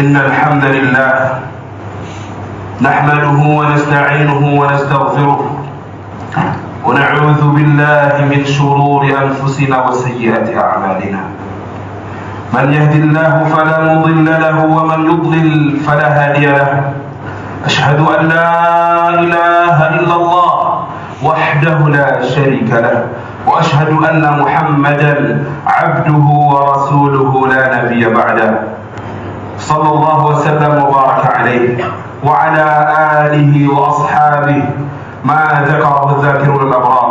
إن الحمد لله نحمده ونستعينه ونستغفره ونعوذ بالله من شرور أنفسنا وسيئات أعمالنا. من يهد الله فلا مضل له ومن يضلل فلا هادي له. أشهد أن لا إله إلا الله وحده لا شريك له، وأشهد أن محمدا عبده ورسوله لا نبي بعده. صلى الله وسلم وبارك عليه وعلى آله وأصحابه ما ذكره الذاكرون الأبرار،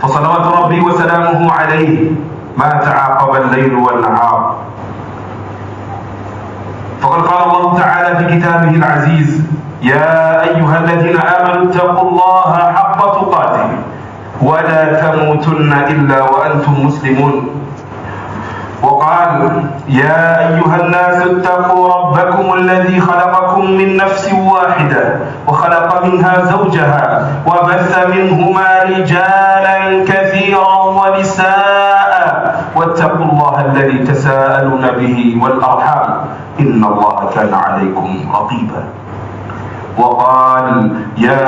فصلوات ربي وسلامه عليه ما تعاقب الليل والنهار. فقد قال الله تعالى في كتابه العزيز: يا أيها الذين آمنوا اتقوا الله حق تقاته ولا تموتن إلا وأنتم مسلمون. وقال: يا أيها الناس اتقوا ربكم الذي خلقكم من نفس واحدة وخلق منها زوجها وبث منهما رجالا كثيرا ونساء واتقوا الله الذي تساءلون به والأرحام إن الله كان عليكم رقيبا. وقال: يا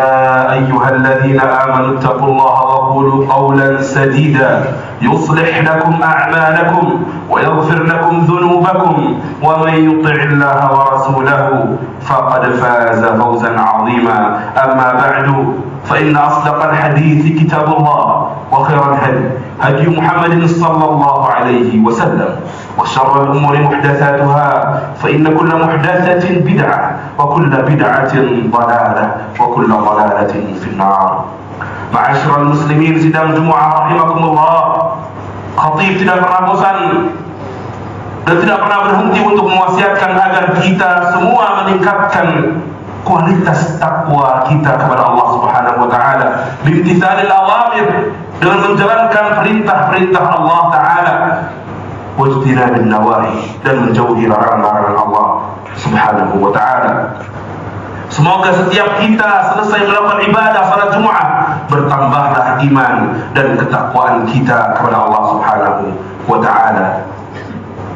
أيها الذين آمنوا اتقوا الله وقولوا قولا سديدا يصلح لكم أعمالكم ويغفر لكم ذنوبكم ومن يطع الله ورسوله فقد فاز فوزا عظيما. أما بعد، فإن أصدق الحديث كتاب الله، وخير الهدي هدي محمد صلى الله عليه وسلم، وشر الأمور محدثاتها، فإن كل محدثة بدعة وكل بدعة ضلالة وكل ضلالة في النار. معاشر المسlimin sidang Jumat rahimakumullah, khatib tidak pernah bosan dan tidak pernah berhenti untuk mewasiatkan agar kita semua meningkatkan kualitas takwa kita kepada Allah Subhanahu wa taala bimtithalil awamir, dengan menjalankan perintah-perintah Allah taala, wajtinabin nawahi, dan menjauhi larangan-larangan Allah Subhanahu wa taala. Semoga setiap kita selesai melakukan ibadah salat Jumat, bertambahlah iman dan ketakwaan kita kepada Allah Subhanahu wa taala.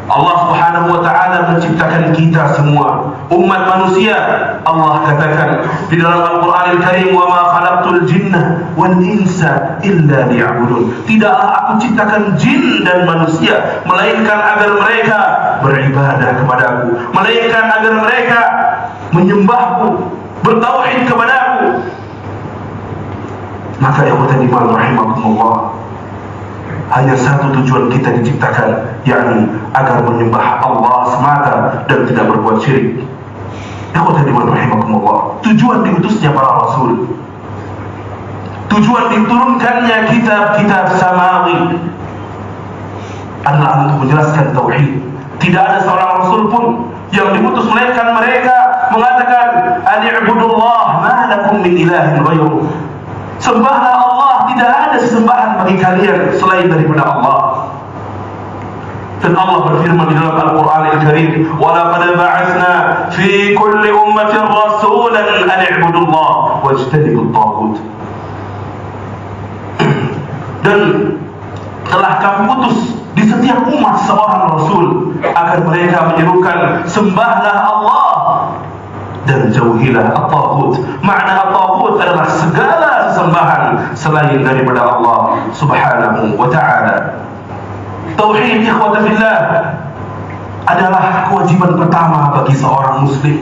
Allah Subhanahu wa taala menciptakan kita semua umat manusia. Allah katakan di dalam Al-Qur'an Al-Karim: "Wa ma khalaqtul jinna wal insa illa liya'budun." Tidaklah aku ciptakan jin dan manusia melainkan agar mereka beribadah kepadaku, melainkan agar mereka menyembahku, bertauhid kepadaku. Maka ya iman rahimakumullah, hanya satu tujuan kita diciptakan, yakni agar menyembah Allah semata dan tidak berbuat syirik. Ikhwatan iman rahimakumullah, tujuan diutusnya para rasul, tujuan diturunkannya kitab-kitab samawi adalah untuk menjelaskan tauhid. Tidak ada seorang rasul pun yang diutus melainkan mereka mengatakan: "Ani'budullah ma lakum min ilahin ghairuh." Sembahlah Allah, tidak ada sesembahan bagi kalian selain daripada Allah. Dan Allah berfirman di dalam Al-Qur'an Al-Karim: "Wa laqad ba'atsna fi kulli ummatin rasulan an i'budullah wajtanibut taghut." Dan telah kami utus di setiap umat seorang rasul agar mereka menyerukan sembahlah Allah dan jauhilah at-taghut. Makna at-taghut adalah segala sesembahan selain daripada Allah Subhanahu wa taala. Tauhid, ikhwata fillah, adalah kewajiban pertama bagi seorang muslim.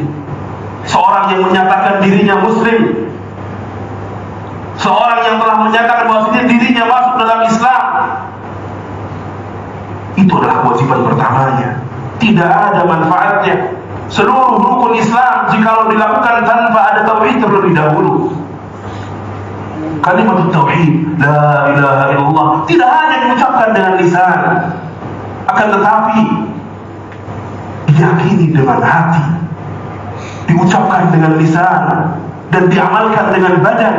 Seorang yang menyatakan dirinya muslim, seorang yang telah menyatakan bahwa dirinya masuk dalam Islam, itu adalah kewajiban pertamanya. Tidak ada manfaatnya seluruh rukun Islam jikalau dilakukan tanpa ada tauhid terlebih dahulu. Kalimat tauhid, la ilaha illallah, tidak hanya diucapkan dengan lisan, akan tetapi diyakini dengan hati, diucapkan dengan lisan, dan diamalkan dengan badan.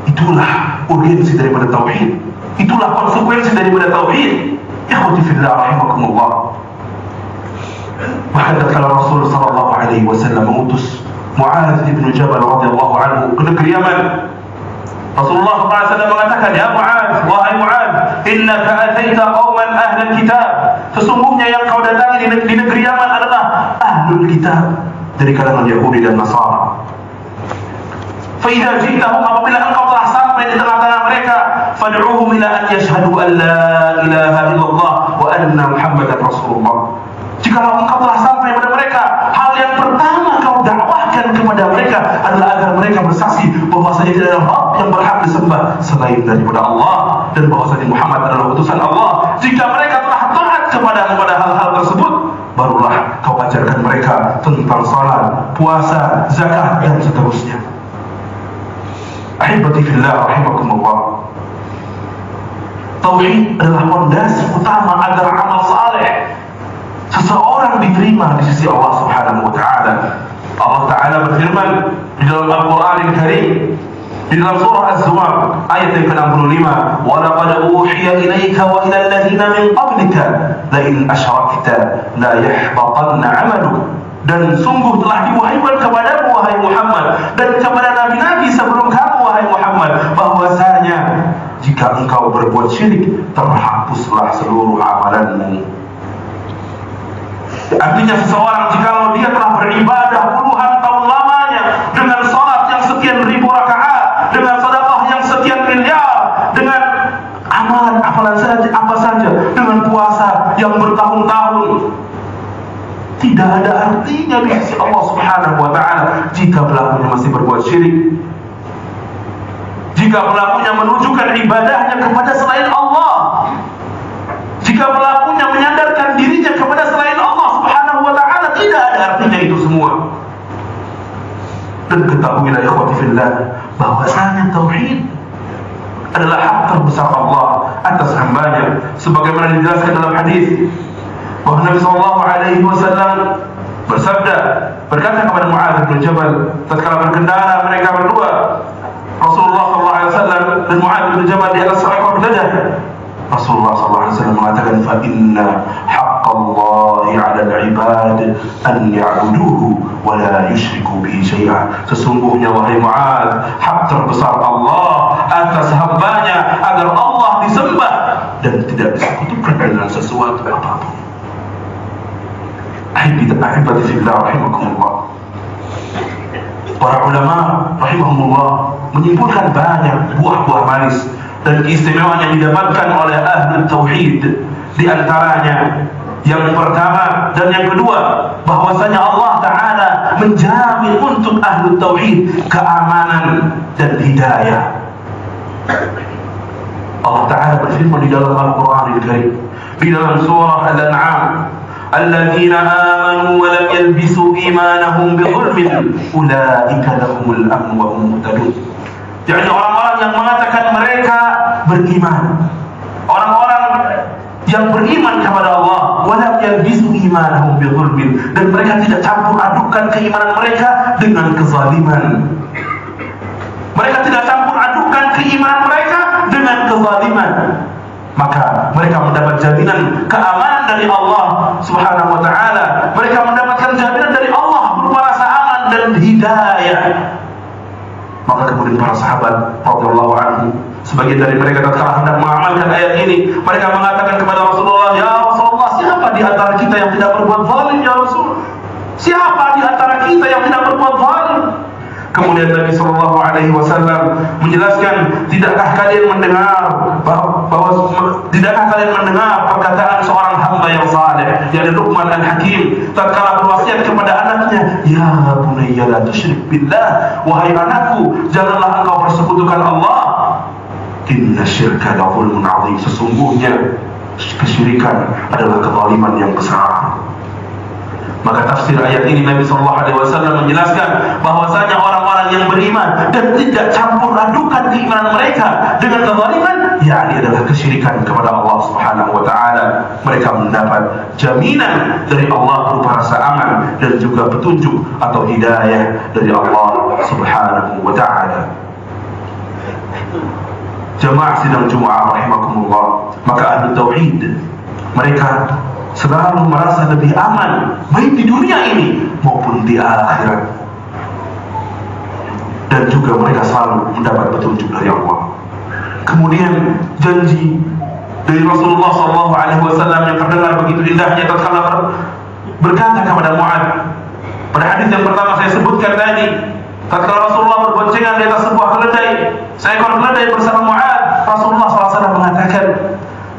Itulah urgensi daripada tauhid, itulah konsekuensi daripada tauhid. Ikhwati fillah rahimakumullah. Bahkan tatkala Rasul sallallahu alaihi wasallam mengutus Mu'adz bin Jabal radhiyallahu anhu ke negeri Yaman, Rasulullah SAW mengatakan, ya Mu'adz, wahai Mu'adz, innaka ataita qauman ahlal kitab, sesungguhnya yang kau datangi di negeri Yaman adalah ahlul kitab, dari kalangan Yahudi dan Nasara. Fa'idha jitahum, apabila engkau telah sampai di tengah-tengah mereka, fad'uhum ila an yashhadu an la ilaha illallah wa anna Muhammadan Rasulullah. Jikalau engkau telah sampai pada mereka, hal yang pertama kau dakwahkan kepada mereka adalah agar mereka bersaksi bahwasanya tidak ada Rabb yang berhak disembah selain daripada Allah, dan bahwasanya Muhammad adalah utusan Allah. Jika mereka telah taat kepada hal-hal tersebut, barulah kau ajarkan mereka tentang salat, puasa, zakat, dan seterusnya. Ahibati fillah rahimakumullah. Tauhid adalah fondasi utama agar amal saleh seseorang diterima di sisi Allah Subhanahu wa taala. Allah taala berfirman di dalam Al-Qur'an Al-Karim, di dalam surah Az-Zumar ayat yang ke-65, "Wa laqad uhiya ilaika wa ila alladziina min qablika la in asyrakta la yahbatanna 'amaluk." Dan sungguh telah diwahyukan kepadamu wahai Muhammad, dan kepada nabi-nabi sebelum kamu wahai Muhammad, bahwasanya jika engkau berbuat syirik, terhapuslah seluruh amalanmu. Artinya seseorang jikalau dia telah beribadah puluhan tahun lamanya dengan salat yang sekian ribu rakaat, dengan sedekah yang sekian miliar, dengan amalan saja apa saja, dengan puasa yang bertahun-tahun, tidak ada artinya di sisi Allah Subhanahu wa taala jika pelakunya masih berbuat syirik. Jika pelakunya menunjukkan ibadahnya kepada selain Allah, jika pelakunya menyandarkan dirinya kepada selain Allah Subhanahu wa taala, tidak ada artinya itu semua. Dan ketahuilah ikhwati fillah, bahwasanya tauhid adalah hak terbesar Allah atas hambanya, sebagaimana dijelaskan dalam hadis bahwa Nabi SAW bersabda, berkata kepada Mu'adz bin Jabal tatkala berkendara mereka berdua, Rasulullah SAW dan Mu'adz bin Jabal di atas seekor gajah. Rasulullah SAW mengatakan, fa inna haqqallahi 'alal 'ibad an ya'buduhu wa la yusyriku bihi syai'a. Sesungguhnya wahai Mu'adz, hak terbesar Allah atas hambanya agar Allah disembah dan tidak disekutukan dengan sesuatu apapun. Ahibati fillah rahimakumullah. Para ulama rahimahumullah menyimpulkan banyak buah-buah manis dan keistimewaan yang didapatkan oleh ahli tauhid. Di antaranya yang pertama dan yang kedua, bahwasanya Allah taala menjamin untuk ahli tauhid keamanan dan hidayah. Allah taala berfirman di dalam Al-Qur'an Al-Karim, di dalam surah Al-An'am, alladzina amanu wa lam yalbisu imanahum bidzulmin ulaika lahumul amn wa hum muhtadun. Jadi orang-orang yang mengatakan mereka beriman, orang-orang yang beriman kepada Allah, wa lam yalbisu imanahum bidzulmin, dan mereka tidak campur adukan keimanan mereka dengan kezaliman. Mereka tidak campur adukan keimanan mereka dengan kezaliman. Maka mereka mendapat jaminan keamanan dari Allah Subhanahu wa taala. Mereka mendapatkan jaminan dari Allah berupa rasa aman dan hidayah. Maka kemudian para sahabat radhiyallahu anhum, sebagian dari mereka tatkala hendak mengamalkan ayat ini, mereka mengatakan kepada Rasulullah, "Ya Rasulullah, siapa di antara kita yang tidak berbuat zalim ya Rasul? Siapa di antara kita yang tidak berbuat zalim?" Kemudian Nabi SAW menjelaskan, tidakkah kalian mendengar bahwa tidakkah kalian mendengar perkataan seorang hamba yang saleh, yakni Luqman Al-Hakim, tatkala berwasiat kepada anaknya, ya bunayya la tusyrik billah, wahai anakku, janganlah engkau persekutukan Allah. Inna syirka la zulmun 'adzim, sesungguhnya kesyirikan adalah kezaliman yang besar. Maka tafsir ayat ini Nabi SAW menjelaskan bahwasanya orang-orang yang beriman dan tidak campur adukan keimanan mereka dengan kezaliman, yakni adalah kesyirikan kepada Allah Subhanahu wa taala. Mereka mendapat jaminan dari Allah berupa rasa aman dan juga petunjuk atau hidayah dari Allah Subhanahu wa taala. Jamaah sidang Jumat rahimakumullah, maka ahli tauhid mereka selalu merasa lebih aman baik di dunia ini maupun di akhirat. Dan dan juga mereka selalu mendapat petunjuk dari Allah. Kemudian janji dari Rasulullah SAW yang terdengar begitu indahnya tatkala berkata kepada Mu'adz. Pada hadis yang pertama saya sebutkan tadi, tatkala Rasulullah berboncengan di atas sebuah keledai, seekor keledai bersama Mu'adz, Rasulullah SAW mengatakan,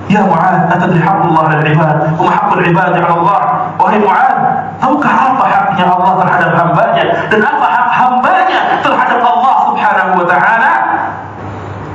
"Ya Mu'adz, atadri haqqullah 'alal 'ibad wa haqqul 'ibadi 'ala Allah?" Wahai Mu'adz, tahukah apa haknya Allah terhadap hambanya dan apa hak hambanya terhadap Allah Subhanahu wa ta'ala?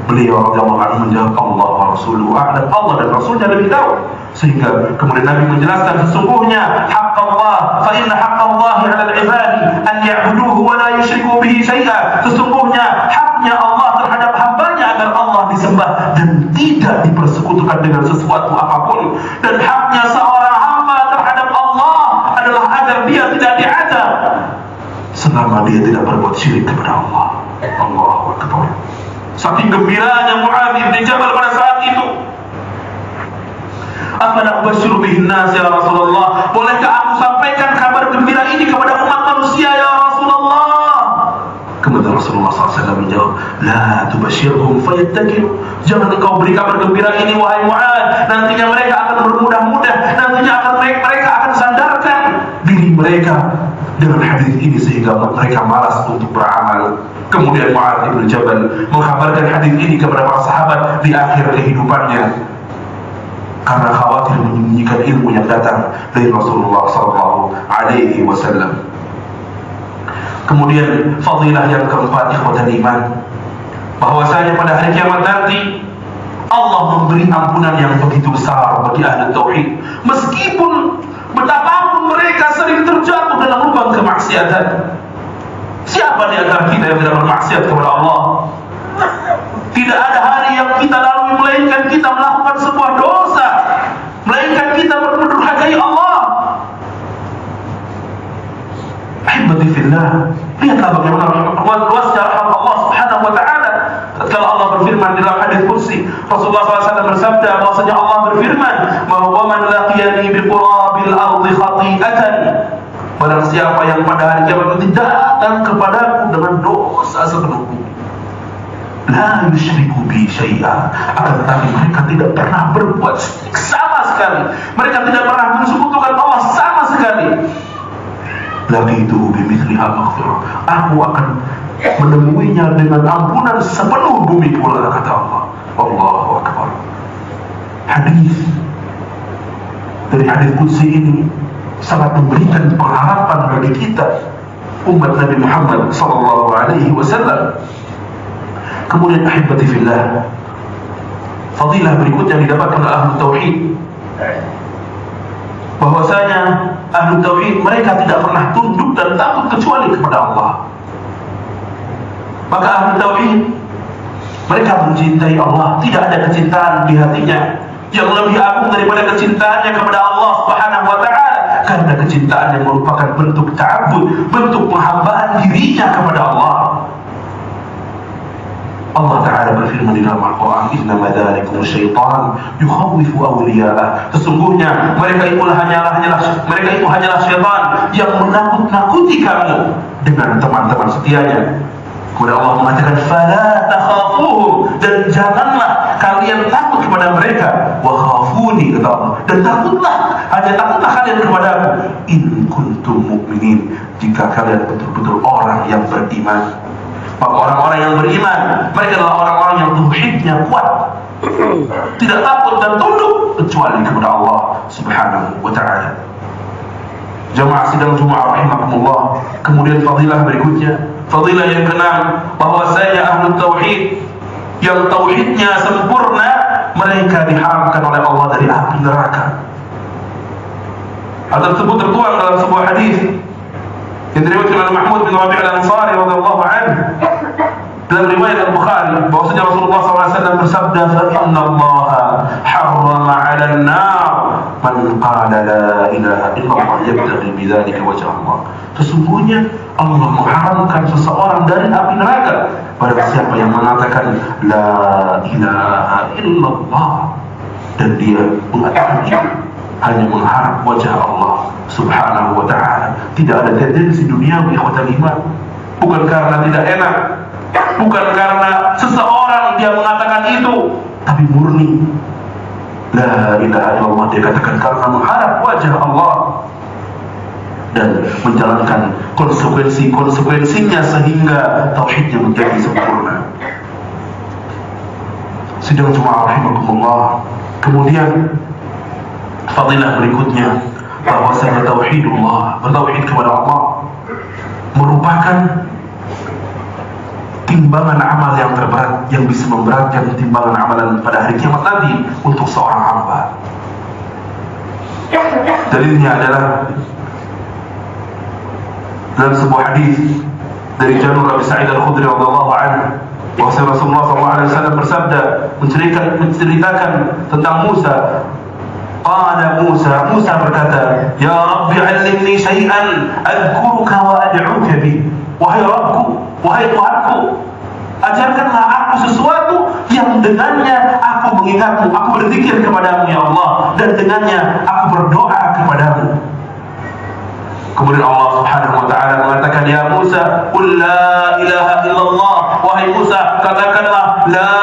Beliau radhiyallahu anhu menjawab, Allah wa rasuluhu a'lam, Allah dan Rasulnya lebih tahu. Sehingga kemudian Nabi menjelaskan sesungguhnya hak Allah, fa inna haqq Allah 'ala al-'ibadi an ya'buduhu wa la yusyriku bihi syai'a. Sesungguhnya haknya Allah terhadap hambanya agar Allah disembah dan tidak dipersekutukan dengan sesuatu apapun. Dan haknya seorang hamba terhadap Allah adalah agar dia tidak diazab selama dia tidak berbuat syirik kepada Allah. Allahu Akbar. Saking gembiranya Mu'adz bin Jabal pada saat itu. Afala ubasyiru bihin nas ya Rasulullah? Bolehkah aku sampaikan kabar gembira ini kepada umat manusia ya Rasulullah? Kemudian Rasulullah SAW menjawab, la tubashirhum fayattakilu. Jangan engkau beri kabar gembira ini wahai Mu'adz. Nantinya mereka akan bermudah-mudah, nantinya mereka akan sandarkan diri mereka dengan hadis ini sehingga mereka malas untuk beramal. Kemudian Mu'adz bin Jabal mengkabarkan hadis ini kepada para sahabat di akhir kehidupannya karena khawatir menyembunyikan ilmu yang datang dari Rasulullah SAW. Kemudian fadilah yang keempat, ikhwatal iman, bahwasanya pada hari kiamat nanti Allah memberi ampunan yang begitu besar bagi ahli tauhid, meskipun betapapun mereka sering terjatuh dalam lubang kemaksiatan. Siapa di antara kita yang tidak bermaksiat kepada Allah? Tidak ada hari yang kita lalui melainkan kita melakukan sebuah dosa, melainkan kita mendurhakai Allah. Ahibati fillah, lihatlah bagaimana luasnya rahmat Allah Subhanahu wa ta'ala. Tatkala Allah berfirman dalam hadis qudsi, Rasulullah SAW bersabda bahwasanya Allah berfirman, "Wa man laqiyani biqurabil ardi khati'atan." Barang siapa yang pada hari kiamat nanti datang kepadaku dengan dosa sepenuh bumi, la yusyriku bi syai'a, akan tetapi mereka tidak pernah berbuat syirik sama sekali, mereka tidak pernah mensekutukan Allah sama sekali, laqitu bimithliha maghfirah, aku akan menemuinya dengan ampunan sepenuh bumi pula, kata Allah. Allahu Akbar. Hadis dari hadis qudsi ini sangat memberikan pengharapan bagi kita umat Nabi Muhammad sallallahu alaihi wasallam. Kemudian ahibati fillah, fadilah berikutnya yang didapatkan oleh ahli tauhid, bahwasanya ahli tauhid mereka tidak pernah tunduk dan takut kecuali kepada Allah. Maka ahli tauhid mereka mencintai Allah, tidak ada kecintaan di hatinya yang lebih agung daripada kecintaannya kepada Allah Subhanahu wa ta'ala, karena kecintaan yang merupakan bentuk ta'abbud, bentuk penghambaan dirinya kepada Allah. Allah Ta'ala berfirman di dalam Al-Quran, "Innama dzalikum syaitan yukhawwifu awliya'ah." Sesungguhnya mereka itu hanyalah syaitan yang menakut-nakuti kamu dengan teman-teman setianya. Kemudian Allah mengatakan, "Fala takhafuhum," dan janganlah kalian takut kepada mereka. "Wa khafuni," kata Allah, dan takutlah kalian kepada aku, "in kuntum mu'minin," jika kalian betul-betul orang yang beriman. Maka orang-orang yang beriman, mereka adalah orang-orang yang tauhidnya kuat, tidak takut dan tunduk kecuali kepada Allah Subhanahu wa ta'ala. Jamaah sidang Jumat rahimakumullah. Kemudian fadilah berikutnya, fadilah yang keenam, bahwasanya ahli tauhid yang tauhidnya sempurna, mereka diharamkan oleh Allah dari api neraka. Hal tersebut tertuang dalam sebuah hadis yang diriwayatkan oleh Mahmud bin Rabi' al-Ansari radhiyallahu anhu dalam riwayat Al-Bukhari, bahwasanya Rasulullah SAW bersabda, "Fa inna Allah harrama 'ala an-nar man qala la ilaha illallah yabtaghi bidzalika wajha Allah." Sesungguhnya Allah mengharamkan seseorang dari api neraka pada siapa yang mengatakan la ilaha illallah dan dia mengatakan itu hanya mengharap wajah Allah Subhanahu wa ta'ala. Tidak ada tendensi duniawi, ikhwatal iman, bukan karena tidak enak, bukan karena seseorang dia mengatakan itu, tapi murni la ilaha illallah dia katakan karena mengharap wajah Allah dan menjalankan konsekuensinya sehingga tauhidnya menjadi sempurna. Sidang jemaah rahimakumullah. Kemudian fadilah berikutnya bahwasanya tauhidullah, bertauhid kepada Allah merupakan timbangan amal yang terberat yang bisa memberatkan timbangan amalan pada hari kiamat nanti untuk seorang hamba. Dalilnya adalah dalam sebuah hadis dari Jabir bin Sa'id Al-Khudri radhiyallahu anhu, bahwa Rasulullah SAW bersabda menceritakan tentang Musa. Qala Musa berkata, Ya Rabbi 'allimni syai'an adhkuruka wa ad'uka bih. Wahai Rabbku, wahai Tuhanku, ajarkanlah aku sesuatu yang dengannya aku mengingatmu, aku berzikir kepadamu ya Allah, dan dengannya aku berdoa kepadamu. Kemudian Allah Subhanahu wa ta'ala mengatakan, Ya Musa, qul la ilaha illallah. Wahai Musa, katakanlah la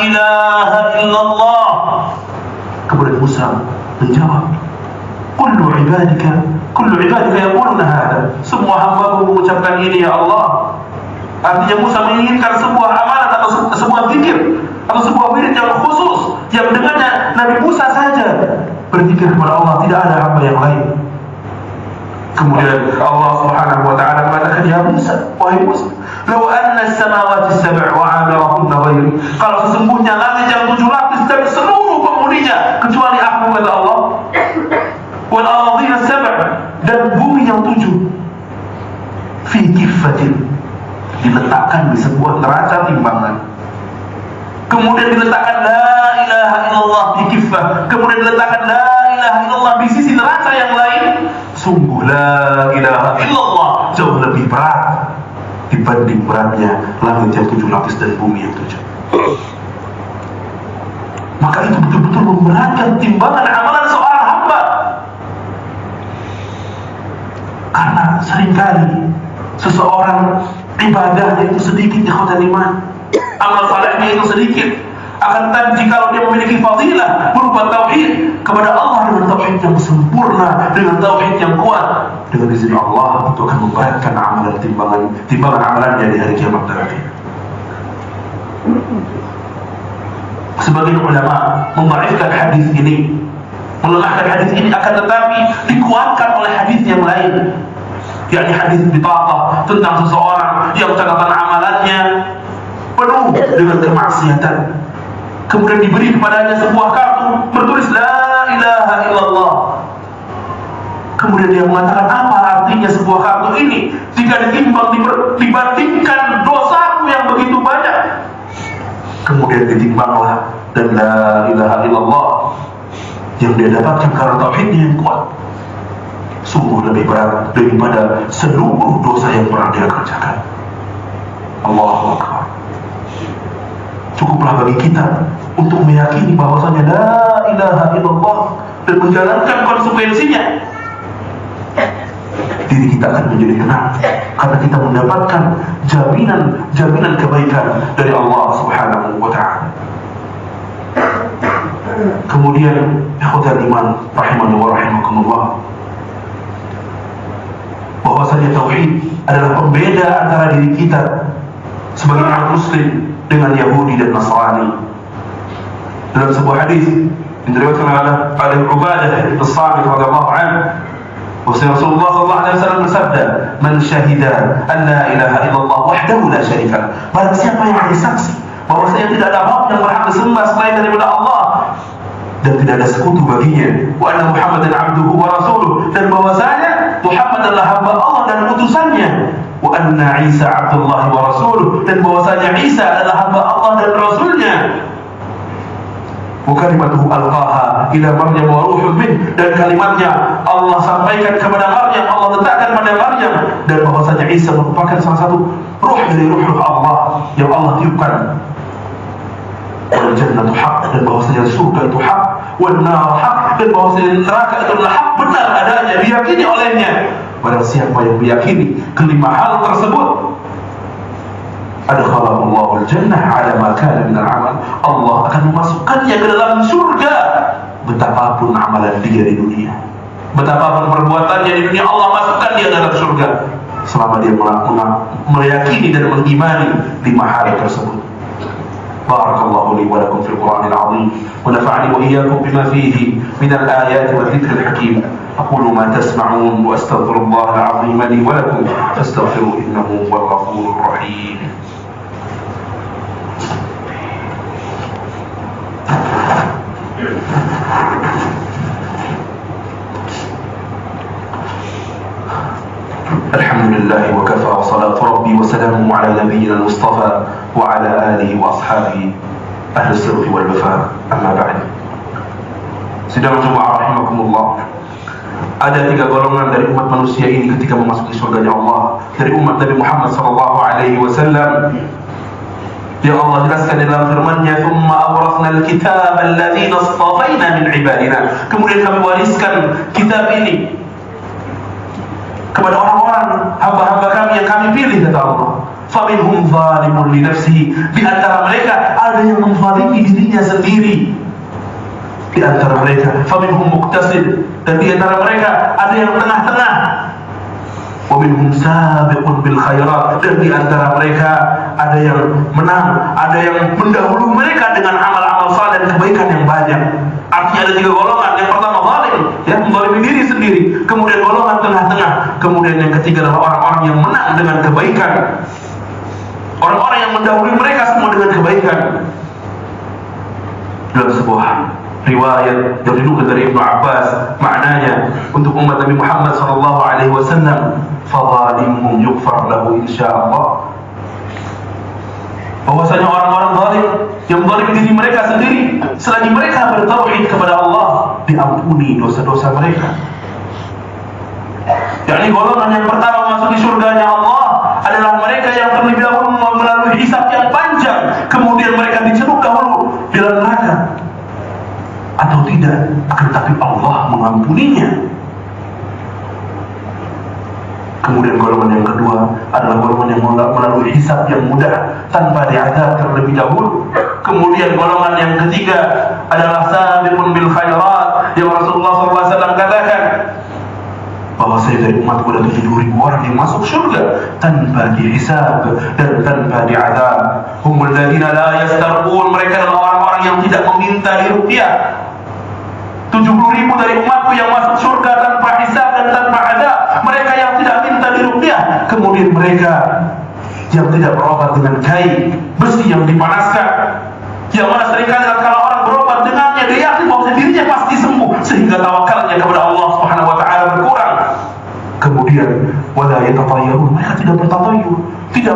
ilaha illallah. Kemudian Musa menjawab, kullu ibadika yaquluna hada. Semua hamba mengucapkan ini ya Allah. Artinya Musa menginginkan sebuah amalan atau sebuah zikir atau sebuah wirid yang khusus yang dengannya Nabi Musa saja berzikir kepada Allah, tidak ada hamba yang lain. Kemudian Allah Subhanahu wa ta'ala mengatakan, Ya Musa, wahai Musa, law anna as-samawati as-sab' wa 'amirahunna ghairi. Kalau sesungguhnya langit yang 7 lapis dan seluruh penghuninya kecuali aku, kata Allah, wal ardhina as-sab' dan bumi yang 7 fi kiffatin, diletakkan di sebuah neraca timbangan. Kemudian diletakkan la ilaha illallah di kiffah, kemudian diletakkan la ilaha illallah di sisi neraca yang lain. Sungguh la ilaha illallah jauh lebih berat dibanding beratnya langit yang 7 lapis dan bumi yang 7. Maka itu betul-betul memberatkan timbangan amalan seorang hamba. Karena seringkali seseorang ibadahnya itu sedikit, ikhwatal iman, amal salehnya itu sedikit. Akan tetapi jika dia memiliki fadilah berupa tauhid kepada Allah dengan tauhid yang sempurna, dengan tauhid yang kuat, dengan izin Allah itu akan memberatkan amalan timbangan amalannya di hari kiamat nanti. Sebagian ulama membaikkan hadis ini, melemahkan hadis ini, akan tetapi dikuatkan oleh hadis yang lain, yakni hadis bitaqah tentang seseorang yang catatan amalannya penuh dengan kemaksiatan. Kemudian diberi kepadanya sebuah kartu bertulis la ilaha illallah. Kemudian dia mengatakan, apa artinya sebuah kartu ini jika dibandingkan dosaku yang begitu banyak? Kemudian ditimbanglah, dan la ilaha illallah yang dia dapatkan karena tauhidnya yang kuat sungguh lebih berat daripada seluruh dosa yang pernah dia kerjakan. Allahu Akbar. Cukuplah bagi kita untuk meyakini bahwasanya la ilaha illallah dan menjalankan konsekuensinya. Diri kita akan menjadi tenang karena kita mendapatkan jaminan kebaikan dari Allah Subhanahu wa ta'ala. Kemudian ikhwatal iman rahimani wa rahimakumullah, bahwasanya tauhid adalah pembeda antara diri kita sebagai umat muslim dengan Yahudi dan Nasrani. Dalam sebuah hadis yang diriwayatkan oleh Ubadah bin Samit radhiyallahu anhu, Rasulullah sallallahu alaihi wasallam bersabda, "Man syahida an la ilaha illallah wahdahu la syarika lahu." Barang siapa yang bersaksi bahwasanya tidak ada Rabb yang berhak disembah selain daripada Allah dan tidak ada sekutu baginya, wa anna Muhammadan abduhu wa rasuluh, dan bahwasanya Muhammad adalah hamba Allah dan utusannya, wa anna Isa abdullah wa rasuluh, dan bahwasanya Isa adalah hamba Allah dan rasulnya, wa kalimatuhu alqaha ila Maryam wa ruhun min, dan kalimatnya Allah sampaikan kepada Maryam, Allah letakkan pada Maryam, dan bahwasanya Isa merupakan salah satu ruh dari ruh Allah yang Allah tiupkan. Wal jannatu haq, dan bahwasanya surga itu hak, wan nar haq, dan bahwasanya neraka itu adalah hak, benar adanya, diyakini olehnya. Barang siapa yang meyakini kelima hal tersebut, adkhalahullahu al-jannah ala ma kana min al-amal. Allah akan memasukkannya ke dalam surga betapapun amalan dia di dunia, betapapun perbuatannya di dunia, Allah masukkan dia dalam surga selama dia meyakini dan mengimani 5 hal tersebut. Barakallahu li wa lakum fil Qur'anil 'azim wa nafa'ani wa iyyakum bima fihi min al-ayati wa dhikril hakim. أقول ما تسمعون وأستغفر الله العظيم لي ولكم فاستغفروا إنه هو الغفور الرحيم. الحمد لله وكفى وصلاة ربي وسلامه على نبينا المصطفى وعلى آله وأصحابه أهل الصدق والوفاء. أما بعد. Sidang Jemaah rahimakumullah. Ada 3 golongan dari umat manusia ini ketika memasuki surganya Allah, dari umat Nabi Muhammad sallallahu alaihi wasallam, yang Allah jelaskan dalam firman-Nya, "Tsumma awrasna al-kitaba alladziina istafaina min 'ibadina." Kemudian kami wariskan kitab ini kepada orang-orang hamba-hamba kami yang kami pilih, kata Allah. Faminhum zalimun li nafsihi, di antara mereka ada yang menzalimi dirinya sendiri. Di antara mereka faminhum muqtasid, dan di antara mereka ada yang tengah-tengah. Wa minhum sabiqun bil khairat, dan di antara mereka ada yang menang, ada yang mendahului mereka dengan amal-amal saleh dan kebaikan yang banyak. Artinya ada 3 golongan. Yang pertama zalim, ya, menzalimi diri sendiri. Kemudian golongan tengah-tengah. Kemudian yang ketiga adalah orang-orang yang menang dengan kebaikan. Orang-orang yang mendahului mereka semua dengan kebaikan. Dalam sebuah riwayat yang dinukil dari Ibnu Abbas, maknanya untuk umat Nabi Muhammad sallallahu alaihi wasallam, fadhalimhum yughfar lahu insyaallah. Bahwasanya orang-orang zalim yang zalim diri mereka sendiri, selagi mereka bertauhid kepada Allah, diampuni dosa-dosa mereka. Yakni golongan yang pertama masuk di surganya Allah adalah mereka yang terlebih dahulu melalui hisab yang panjang, kemudian mereka diceluk dahulu di dalam neraka. Atau tidak, akan tapi Allah mengampuninya. Kemudian golongan yang kedua adalah golongan yang melalui hisab yang mudah tanpa diazab terlebih dahulu. Kemudian golongan yang ketiga adalah sabiqun bil khairat, yang Rasulullah SAW katakan bahwa saya dari umatku ada 7.000 orang yang masuk surga tanpa dihisab dan tanpa diazab. Humul ladzina la yastarqun, mereka adalah orang-orang yang tidak meminta diruqyah. 70.000 dari umatku yang masuk surga tanpa hisab dan tanpa azab, mereka yang tidak minta diruqyah. Kemudian mereka yang tidak berobat dengan kain besi yang dipanaskan, yang mana seringkali kalau orang berobat dengannya dia yakin bahwa dirinya pasti sembuh, sehingga tawakalnya kepada Allah Subhanahu wa taala berkurang. Kemudian wala yatatayyarun, mereka tidak bertatayyur, tidak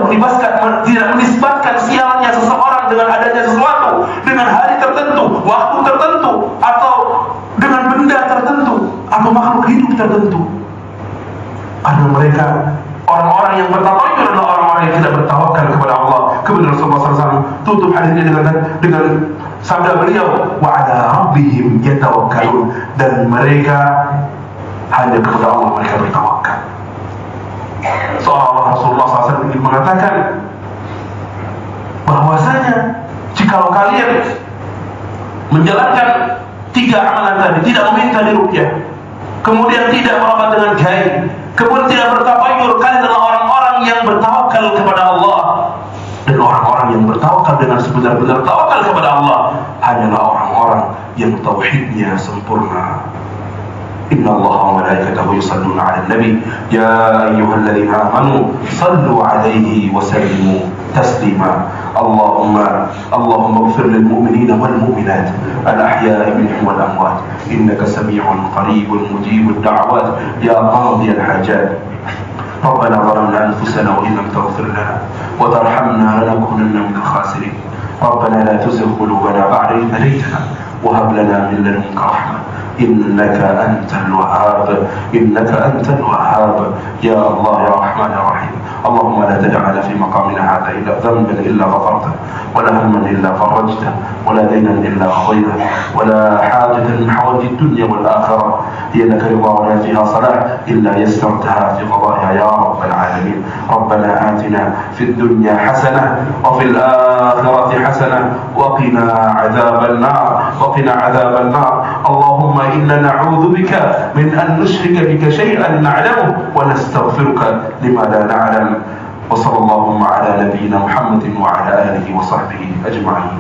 menisbatkan sialnya seseorang dengan adanya sesuatu, dengan hari tertentu, waktu tertentu, atau dengan benda tertentu, atau makhluk hidup tertentu. Karena mereka orang-orang yang bertatayyur adalah orang-orang yang tidak bertawakal kepada Allah. Kemudian Rasulullah SAW tutup hadisnya dengan sabda beliau, wa ala rabbihim yatawakkalun, dan mereka hanya kepada Allah mereka bertawakal. Seolah-olah Rasulullah SAW ingin mengatakan bahwasanya jikalau kalian menjalankan 3 amalan tadi, tidak meminta diruqyah, kemudian tidak berobat dengan kain, kemudian tidak bertatayyur, kalian adalah orang-orang yang bertawakal kepada Allah. Dan orang-orang yang bertawakal dengan sebenar-benar tawakal kepada Allah hanyalah orang-orang yang tauhidnya sempurna. Inna Allah wa malaikatahu yusalluna 'alan nabi ya ayyuhalladzina amanu sallu 'alaihi wa sallimu taslima. Allahumma ighfir lil mu'minina wal mu'minat al ahya'i minhum wal amwat innaka sami'un qaribun mujibud da'awat ya qadiyal hajat. ربنا ظلمنا أنفسنا وإن لم تغفر لنا وترحمنا لنكونن من الخاسرين. ربنا لا تزغ قلوبنا بعد إذ هديتنا وهب لنا من لدنك رحمة إنك أنت الوهاب يا الله يا رحمن يا رحيم. اللهم لا تدع لنا في مقامنا هذا إلا ذنبا إلا غفرته ولا هما إلا فرجته، ولا دينا إلا قضيته، ولا حاجة من حوائج الدنيا والآخرة هي لك رضا ولا فيها صلاح إلا يسرتها في قضائها يا رب العالمين. ربنا آتنا في الدنيا حسنة وفي الآخرة حسنة وقنا عذاب النار، وقنا عذاب النار. اللهم إنا نعوذ بك من أن نشرك بك شيئا نعلمه ونستغفرك لما لا نعلم. وصلى اللهم على نبينا محمد وعلى آله وصحبه أجمعين.